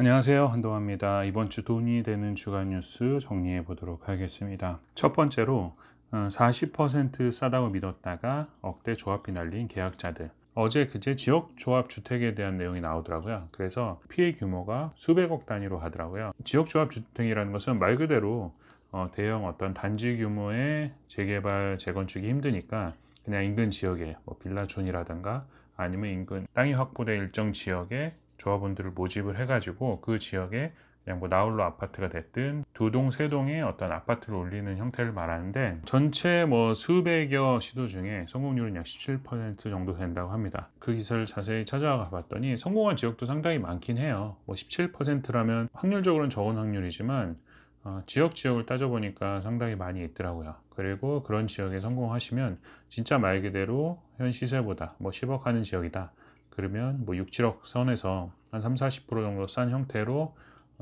안녕하세요, 한동화입니다. 이번 주 돈이 되는 주간 뉴스 정리해 보도록 하겠습니다. 첫 번째로 40% 싸다고 믿었다가 억대 조합비 날린 계약자들. 어제 그제 지역 조합 주택에 대한 내용이 나오더라고요. 그래서 피해 규모가 수백억 단위로 하더라고요. 지역 조합 주택이라는 것은 말 그대로 대형 어떤 단지 규모의 재개발 재건축이 힘드니까 그냥 인근 지역에 뭐 빌라촌이라든가 아니면 인근 땅이 확보된 일정 지역에 조합원들을 모집을 해가지고 그 지역에 그냥 뭐 나홀로 아파트가 됐든 두 동, 세 동의 어떤 아파트를 올리는 형태를 말하는데, 전체 뭐 수백여 시도 중에 성공률은 약 17% 정도 된다고 합니다. 그 기사를 자세히 찾아가 봤더니 성공한 지역도 상당히 많긴 해요. 뭐 17%라면 확률적으로는 적은 확률이지만 지역을 따져보니까 상당히 많이 있더라고요. 그리고 그런 지역에 성공하시면 진짜 말 그대로 현 시세보다 뭐 10억 하는 지역이다, 그러면 뭐 6, 7억 선에서 한 3, 40% 정도 싼 형태로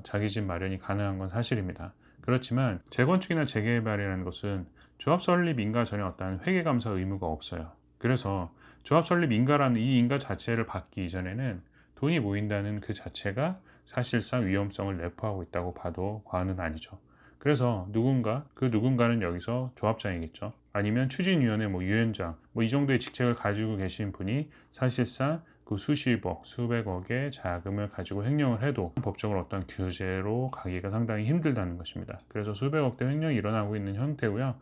자기 집 마련이 가능한 건 사실입니다. 그렇지만 재건축이나 재개발이라는 것은 조합 설립 인가 전에 어떠한 회계감사 의무가 없어요. 그래서 조합 설립 인가라는 이 인가 자체를 받기 이전에는 돈이 모인다는 그 자체가 사실상 위험성을 내포하고 있다고 봐도 과언은 아니죠. 그래서 그 누군가는 여기서 조합장이겠죠. 아니면 추진위원회 뭐 위원장 뭐 이 정도의 직책을 가지고 계신 분이 사실상 그 수십억, 수백억의 자금을 가지고 횡령을 해도 법적으로 어떤 규제로 가기가 상당히 힘들다는 것입니다. 그래서 수백억대 횡령이 일어나고 있는 형태고요.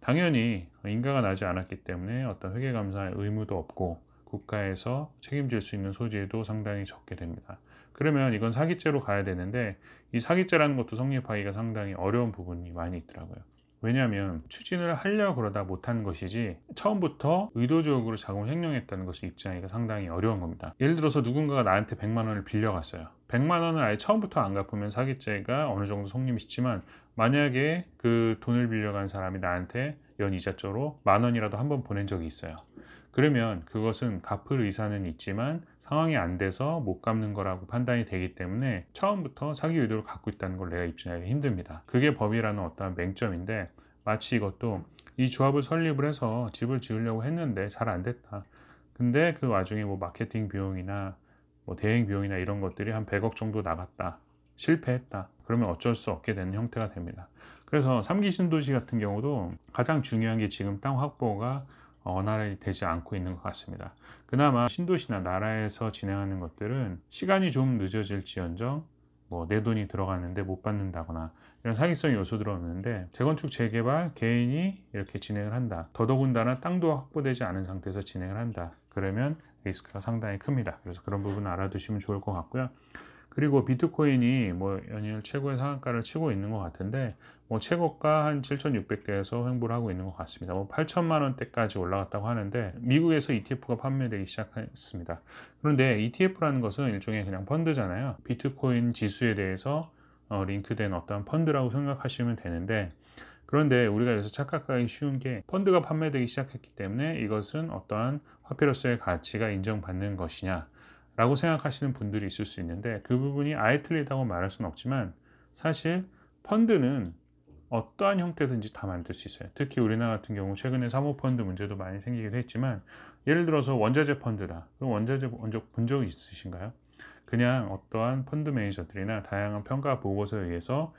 당연히 인가가 나지 않았기 때문에 어떤 회계감사의 의무도 없고 국가에서 책임질 수 있는 소지도 상당히 적게 됩니다. 그러면 이건 사기죄로 가야 되는데, 이 사기죄라는 것도 성립하기가 상당히 어려운 부분이 많이 있더라고요. 왜냐하면 추진을 하려고 그러다 못한 것이지 처음부터 의도적으로 자금을 횡령했다는 것을 입증하기가 상당히 어려운 겁니다. 예를 들어서 누군가가 나한테 100만 원을 빌려갔어요. 100만 원을 아예 처음부터 안 갚으면 사기죄가 어느 정도 성립이 있지만, 만약에 그 돈을 빌려간 사람이 나한테 연 이자조로 10,000원이라도 한번 보낸 적이 있어요. 그러면 그것은 갚을 의사는 있지만 상황이 안 돼서 못 갚는 거라고 판단이 되기 때문에 처음부터 사기 의도를 갖고 있다는 걸 내가 입증하기 힘듭니다. 그게 법이라는 어떠한 맹점인데, 마치 이것도 이 조합을 설립을 해서 집을 지으려고 했는데 잘 안 됐다. 근데 그 와중에 뭐 마케팅 비용이나 뭐 대행 비용이나 이런 것들이 한 100억 정도 나갔다, 실패했다, 그러면 어쩔 수 없게 되는 형태가 됩니다. 그래서 3기 신도시 같은 경우도 가장 중요한 게 지금 땅 확보가 원활히 되지 않고 있는 것 같습니다. 그나마 신도시나 나라에서 진행하는 것들은 시간이 좀 늦어질지언정 뭐 내 돈이 들어갔는데 못 받는다거나 이런 사기성 요소들이 없는데, 재건축 재개발 개인이 이렇게 진행을 한다, 더더군다나 땅도 확보되지 않은 상태에서 진행을 한다, 그러면 리스크가 상당히 큽니다. 그래서 그런 부분 알아두시면 좋을 것 같고요. 그리고 비트코인이 뭐 연일 최고의 상한가를 치고 있는 것 같은데, 뭐 최고가 한 7,600대에서 횡보를 하고 있는 것 같습니다. 뭐 8천만 원대까지 올라갔다고 하는데 미국에서 ETF가 판매되기 시작했습니다. 그런데 ETF라는 것은 일종의 그냥 펀드잖아요. 비트코인 지수에 대해서 링크된 어떤 펀드라고 생각하시면 되는데, 그런데 우리가 여기서 착각하기 쉬운 게, 펀드가 판매되기 시작했기 때문에 이것은 어떠한 화폐로서의 가치가 인정받는 것이냐 라고 생각하시는 분들이 있을 수 있는데, 그 부분이 아예 틀리다고 말할 수는 없지만 사실 펀드는 어떠한 형태든지 다 만들 수 있어요. 특히 우리나라 같은 경우 최근에 사모펀드 문제도 많이 생기기도 했지만, 예를 들어서 원자재 펀드다. 그럼 원자재 먼저 본 적이 있으신가요? 그냥 어떠한 펀드 매니저들이나 다양한 평가 보고서에 의해서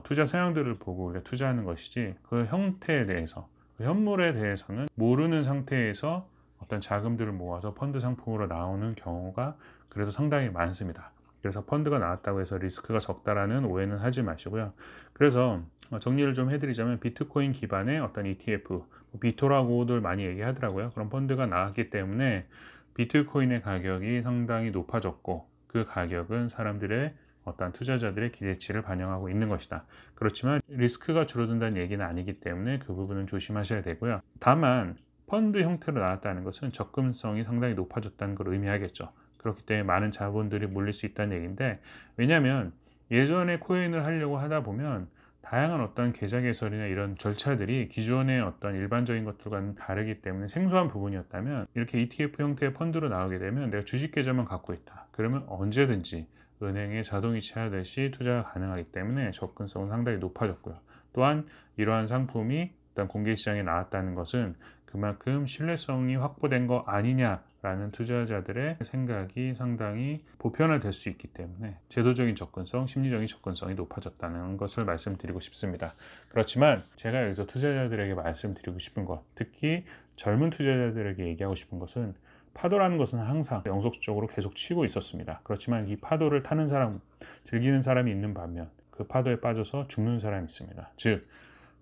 투자 성향들을 보고 우리가 투자하는 것이지, 그 형태에 대해서, 그 현물에 대해서는 모르는 상태에서 어떤 자금들을 모아서 펀드 상품으로 나오는 경우가 그래도 상당히 많습니다. 그래서 펀드가 나왔다고 해서 리스크가 적다라는 오해는 하지 마시고요. 그래서 정리를 좀 해드리자면, 비트코인 기반의 어떤 ETF, 비토라고들 많이 얘기하더라고요. 그런 펀드가 나왔기 때문에 비트코인의 가격이 상당히 높아졌고, 그 가격은 사람들의 어떤 투자자들의 기대치를 반영하고 있는 것이다. 그렇지만 리스크가 줄어든다는 얘기는 아니기 때문에 그 부분은 조심하셔야 되고요. 다만 펀드 형태로 나왔다는 것은 접근성이 상당히 높아졌다는 걸 의미하겠죠. 그렇기 때문에 많은 자본들이 몰릴 수 있다는 얘기인데, 왜냐하면 예전에 코인을 하려고 하다 보면 다양한 어떤 계좌 개설이나 이런 절차들이 기존의 어떤 일반적인 것들과는 다르기 때문에 생소한 부분이었다면, 이렇게 ETF 형태의 펀드로 나오게 되면 내가 주식 계좌만 갖고 있다, 그러면 언제든지 은행에 자동 이체하듯이 투자가 가능하기 때문에 접근성은 상당히 높아졌고요. 또한 이러한 상품이 일단 공개 시장에 나왔다는 것은 그만큼 신뢰성이 확보된 거 아니냐라는 투자자들의 생각이 상당히 보편화될 수 있기 때문에 제도적인 접근성, 심리적인 접근성이 높아졌다는 것을 말씀드리고 싶습니다. 그렇지만 제가 여기서 투자자들에게 말씀드리고 싶은 것, 특히 젊은 투자자들에게 얘기하고 싶은 것은 파도라는 것은 항상 영속적으로 계속 치고 있었습니다. 그렇지만 이 파도를 타는 사람, 즐기는 사람이 있는 반면 그 파도에 빠져서 죽는 사람이 있습니다. 즉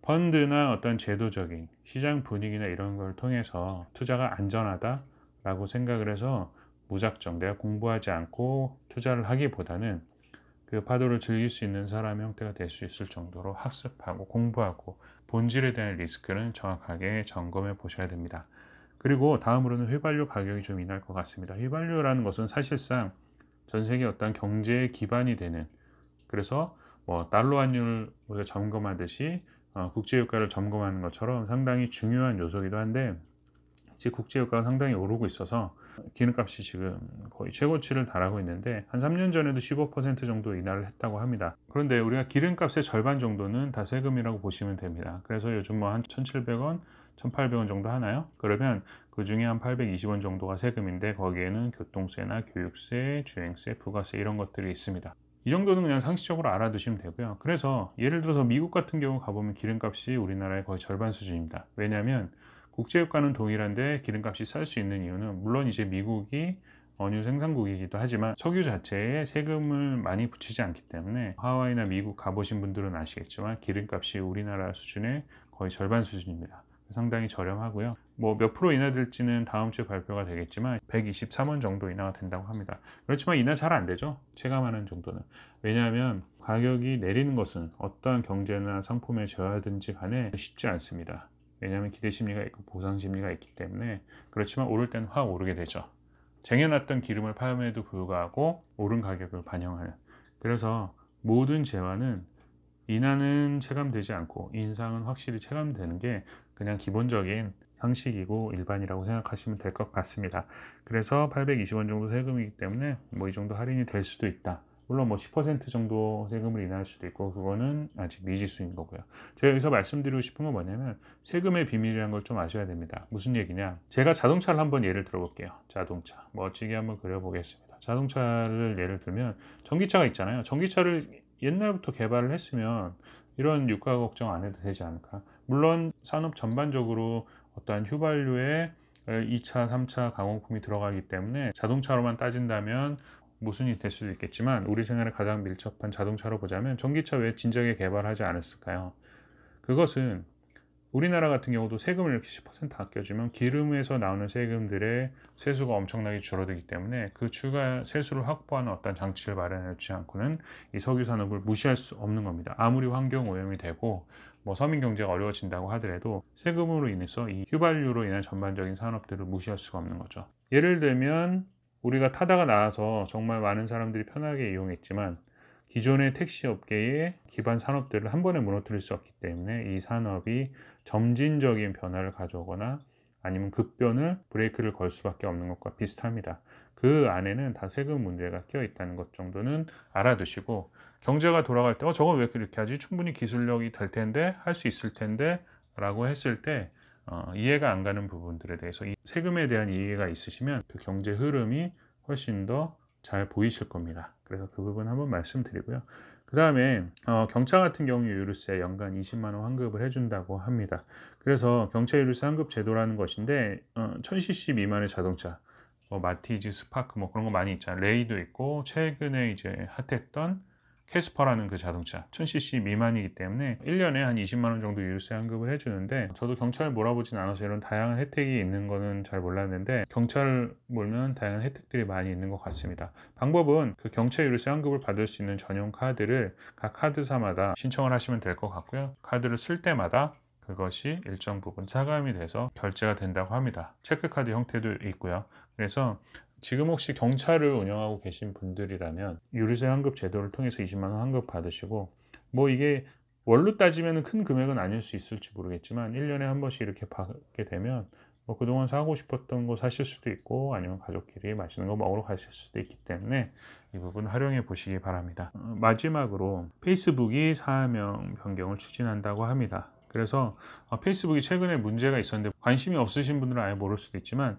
펀드나 어떤 제도적인 시장 분위기나 이런 걸 통해서 투자가 안전하다라고 생각을 해서 무작정 내가 공부하지 않고 투자를 하기보다는 그 파도를 즐길 수 있는 사람의 형태가 될 수 있을 정도로 학습하고 공부하고 본질에 대한 리스크는 정확하게 점검해 보셔야 됩니다. 그리고 다음으로는 휘발유 가격이 좀 인할 것 같습니다. 휘발유라는 것은 사실상 전 세계 어떤 경제의 기반이 되는, 그래서 뭐 달러 환율을 우리가 점검하듯이 국제유가를 점검하는 것처럼 상당히 중요한 요소이기도 한데, 이제 국제유가가 상당히 오르고 있어서 기름값이 지금 거의 최고치를 달하고 있는데 한 3년 전에도 15% 정도 인하를 했다고 합니다. 그런데 우리가 기름값의 절반 정도는 다 세금이라고 보시면 됩니다. 그래서 요즘 뭐 한 1,700원, 1,800원 정도 하나요? 그러면 그 중에 한 820원 정도가 세금인데 거기에는 교통세나 교육세, 주행세, 부가세 이런 것들이 있습니다. 이 정도는 그냥 상식적으로 알아두시면 되고요. 그래서 예를 들어서 미국 같은 경우 가보면 기름값이 우리나라의 거의 절반 수준입니다. 왜냐하면 국제유가는 동일한데 기름값이 쌀 수 있는 이유는, 물론 이제 미국이 원유 생산국이기도 하지만 석유 자체에 세금을 많이 붙이지 않기 때문에, 하와이나 미국 가보신 분들은 아시겠지만 기름값이 우리나라 수준의 거의 절반 수준입니다. 상당히 저렴하고요. 뭐 몇 프로 인하될지는 다음 주에 발표가 되겠지만 123원 정도 인하가 된다고 합니다. 그렇지만 인하 잘 안 되죠. 체감하는 정도는. 왜냐하면 가격이 내리는 것은 어떠한 경제나 상품의 저하든지 간에 쉽지 않습니다. 왜냐하면 기대 심리가 있고 보상 심리가 있기 때문에. 그렇지만 오를 때는 확 오르게 되죠. 쟁여놨던 기름을 팔음에도 불구하고 오른 가격을 반영하는. 그래서 모든 재화는 인하는 체감되지 않고 인상은 확실히 체감되는 게 그냥 기본적인 상식이고 일반이라고 생각하시면 될 것 같습니다. 그래서 820원 정도 세금이기 때문에 뭐 이 정도 할인이 될 수도 있다. 물론 뭐 10% 정도 세금을 인하할 수도 있고 그거는 아직 미지수인 거고요. 제가 여기서 말씀드리고 싶은 건 뭐냐면 세금의 비밀이라는 걸 좀 아셔야 됩니다. 무슨 얘기냐? 제가 자동차를 한번 예를 들어볼게요. 자동차 멋지게 한번 그려보겠습니다. 자동차를 예를 들면 전기차가 있잖아요. 전기차를 옛날부터 개발을 했으면 이런 유가 걱정 안 해도 되지 않을까? 물론 산업 전반적으로 어떠한 휘발유에 2차, 3차 가공품이 들어가기 때문에 자동차로만 따진다면 모순이 될 수도 있겠지만, 우리 생활에 가장 밀접한 자동차로 보자면 전기차 왜 진작에 개발하지 않았을까요? 그것은 우리나라 같은 경우도 세금을 이렇게 10% 아껴주면 기름에서 나오는 세금들의 세수가 엄청나게 줄어들기 때문에 그 추가 세수를 확보하는 어떤 장치를 마련해 놓지 않고는 이 석유 산업을 무시할 수 없는 겁니다. 아무리 환경 오염이 되고 뭐 서민 경제가 어려워진다고 하더라도 세금으로 인해서 이 휘발유로 인한 전반적인 산업들을 무시할 수가 없는 거죠. 예를 들면 우리가 타다가 나와서 정말 많은 사람들이 편하게 이용했지만 기존의 택시 업계의 기반 산업들을 한 번에 무너뜨릴 수 없기 때문에 이 산업이 점진적인 변화를 가져오거나 아니면 급변을 브레이크를 걸 수밖에 없는 것과 비슷합니다. 그 안에는 다 세금 문제가 껴 있다는 것 정도는 알아두시고, 경제가 돌아갈 때 저건 왜 그렇게 하지? 충분히 기술력이 될 텐데, 할 수 있을 텐데 라고 했을 때 이해가 안 가는 부분들에 대해서 이 세금에 대한 이해가 있으시면 그 경제 흐름이 훨씬 더 잘 보이실 겁니다. 그래서 그 부분 한번 말씀드리고요. 그 다음에 경차 같은 경우 유류세 연간 20만 원 환급을 해준다고 합니다. 그래서 경차 유류세 환급 제도라는 것인데 1000cc 미만의 자동차, 뭐 마티즈, 스파크 뭐 그런 거 많이 있잖아요. 레이도 있고 최근에 이제 핫했던 캐스퍼라는 그 자동차 1000cc 미만이기 때문에 1년에 한 20만 원 정도 유류세 환급을 해주는데, 저도 경차를 몰아보진 않아서 이런 다양한 혜택이 있는 거는 잘 몰랐는데 경차를 몰면 다양한 혜택들이 많이 있는 것 같습니다. 방법은 그 경차 유류세 환급을 받을 수 있는 전용 카드를 각 카드사마다 신청을 하시면 될 것 같고요. 카드를 쓸 때마다 그것이 일정 부분 차감이 돼서 결제가 된다고 합니다. 체크카드 형태도 있고요. 그래서 지금 혹시 경차를 운영하고 계신 분들이라면 유류세 환급 제도를 통해서 20만 원 환급 받으시고, 뭐 이게 월로 따지면 큰 금액은 아닐 수 있을지 모르겠지만 1년에 한 번씩 이렇게 받게 되면 뭐 그동안 사고 싶었던 거 사실 수도 있고 아니면 가족끼리 맛있는 거 먹으러 가실 수도 있기 때문에 이 부분 활용해 보시기 바랍니다. 마지막으로 페이스북이 사명 변경을 추진한다고 합니다. 그래서 페이스북이 최근에 문제가 있었는데 관심이 없으신 분들은 아예 모를 수도 있지만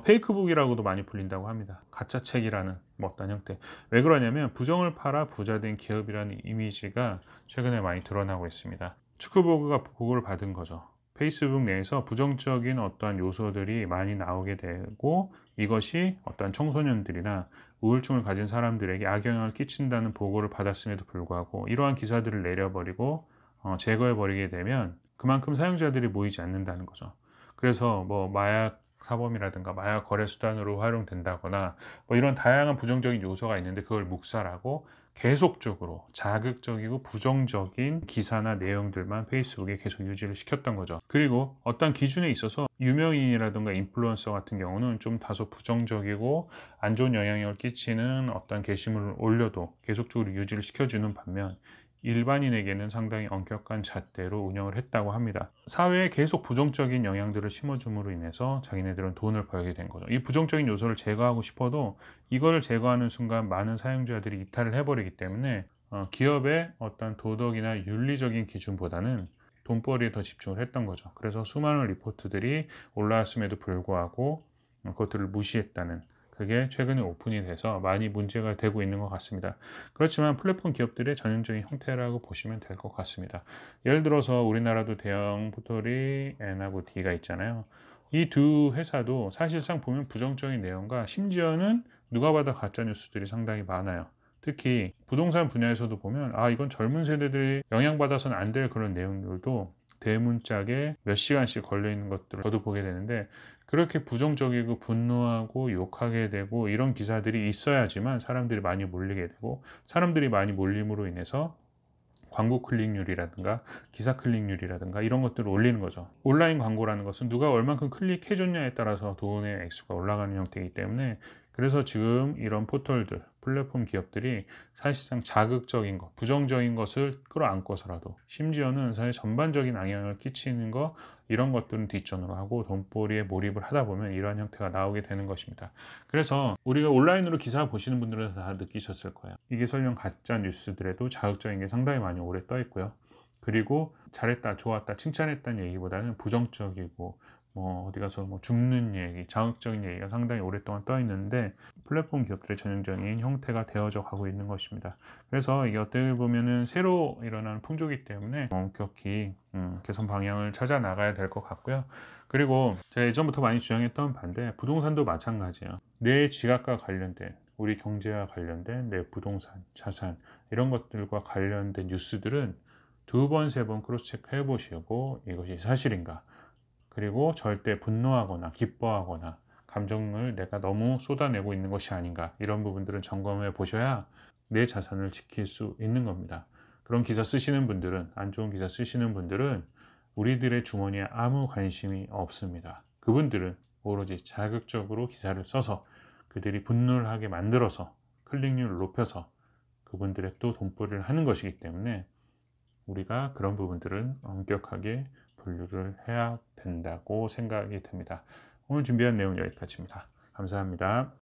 페이크북이라고도 많이 불린다고 합니다. 가짜 책이라는 어떤 형태. 왜 그러냐면 부정을 팔아 부자된 기업이라는 이미지가 최근에 많이 드러나고 있습니다. 축구보그가 보고를 받은 거죠. 페이스북 내에서 부정적인 어떠한 요소들이 많이 나오게 되고 이것이 어떠한 청소년들이나 우울증을 가진 사람들에게 악영향을 끼친다는 보고를 받았음에도 불구하고 이러한 기사들을 내려버리고 제거해버리게 되면 그만큼 사용자들이 모이지 않는다는 거죠. 그래서 뭐 마약 사범이라든가 마약 거래 수단으로 활용된다거나 뭐 이런 다양한 부정적인 요소가 있는데 그걸 묵살하고 계속적으로 자극적이고 부정적인 기사나 내용들만 페이스북에 계속 유지를 시켰던 거죠. 그리고 어떤 기준에 있어서 유명인이라든가 인플루언서 같은 경우는 좀 다소 부정적이고 안 좋은 영향을 끼치는 어떤 게시물을 올려도 계속적으로 유지를 시켜주는 반면 일반인에게는 상당히 엄격한 잣대로 운영을 했다고 합니다. 사회에 계속 부정적인 영향들을 심어줌으로 인해서 자기네들은 돈을 벌게 된 거죠. 이 부정적인 요소를 제거하고 싶어도 이걸 제거하는 순간 많은 사용자들이 이탈을 해버리기 때문에 기업의 어떤 도덕이나 윤리적인 기준보다는 돈벌이에 더 집중을 했던 거죠. 그래서 수많은 리포트들이 올라왔음에도 불구하고 그것들을 무시했다는, 그게 최근에 오픈이 돼서 많이 문제가 되고 있는 것 같습니다. 그렇지만 플랫폼 기업들의 전형적인 형태라고 보시면 될 것 같습니다. 예를 들어서 우리나라도 대형 포털이 N하고 D가 있잖아요. 이 두 회사도 사실상 보면 부정적인 내용과 심지어는 누가 봐도 가짜 뉴스들이 상당히 많아요. 특히 부동산 분야에서도 보면 이건 젊은 세대들이 영향받아서는 안 될 그런 내용들도 대문짝에 몇 시간씩 걸려 있는 것들을 저도 보게 되는데, 그렇게 부정적이고 분노하고 욕하게 되고 이런 기사들이 있어야지만 사람들이 많이 몰리게 되고, 사람들이 많이 몰림으로 인해서 광고 클릭률이라든가 기사 클릭률이라든가 이런 것들을 올리는 거죠. 온라인 광고라는 것은 누가 얼만큼 클릭해줬냐에 따라서 돈의 액수가 올라가는 형태이기 때문에, 그래서 지금 이런 포털들, 플랫폼 기업들이 사실상 자극적인 것, 부정적인 것을 끌어안고서라도 심지어는 사회 전반적인 영향을 끼치는 것, 이런 것들은 뒷전으로 하고 돈벌이에 몰입을 하다 보면 이러한 형태가 나오게 되는 것입니다. 그래서 우리가 온라인으로 기사 보시는 분들은 다 느끼셨을 거예요. 이게 설령 가짜 뉴스들에도 자극적인 게 상당히 많이 오래 떠 있고요. 그리고 잘했다, 좋았다, 칭찬했다는 얘기보다는 부정적이고 어디 가서 죽는 얘기, 자극적인 얘기가 상당히 오랫동안 떠 있는데 플랫폼 기업들의 전형적인 형태가 되어져 가고 있는 것입니다. 그래서 이게 어떻게 보면은 새로 일어나는 풍조이기 때문에 엄격히 개선 방향을 찾아 나가야 될 것 같고요. 그리고 제가 예전부터 많이 주장했던 반대, 부동산도 마찬가지예요. 내 지갑과 관련된, 우리 경제와 관련된 내 부동산, 자산 이런 것들과 관련된 뉴스들은 두 번, 세 번 크로스 체크 해보시고 이것이 사실인가, 그리고 절대 분노하거나 기뻐하거나 감정을 내가 너무 쏟아내고 있는 것이 아닌가, 이런 부분들은 점검해 보셔야 내 자산을 지킬 수 있는 겁니다. 그런 기사 쓰시는 분들은, 안 좋은 기사 쓰시는 분들은 우리들의 주머니에 아무 관심이 없습니다. 그분들은 오로지 자극적으로 기사를 써서 그들이 분노를 하게 만들어서 클릭률을 높여서 그분들의 또 돈벌이를 하는 것이기 때문에 우리가 그런 부분들은 엄격하게 분류를 해야 된다고 생각이 듭니다. 오늘 준비한 내용은 여기까지입니다. 감사합니다.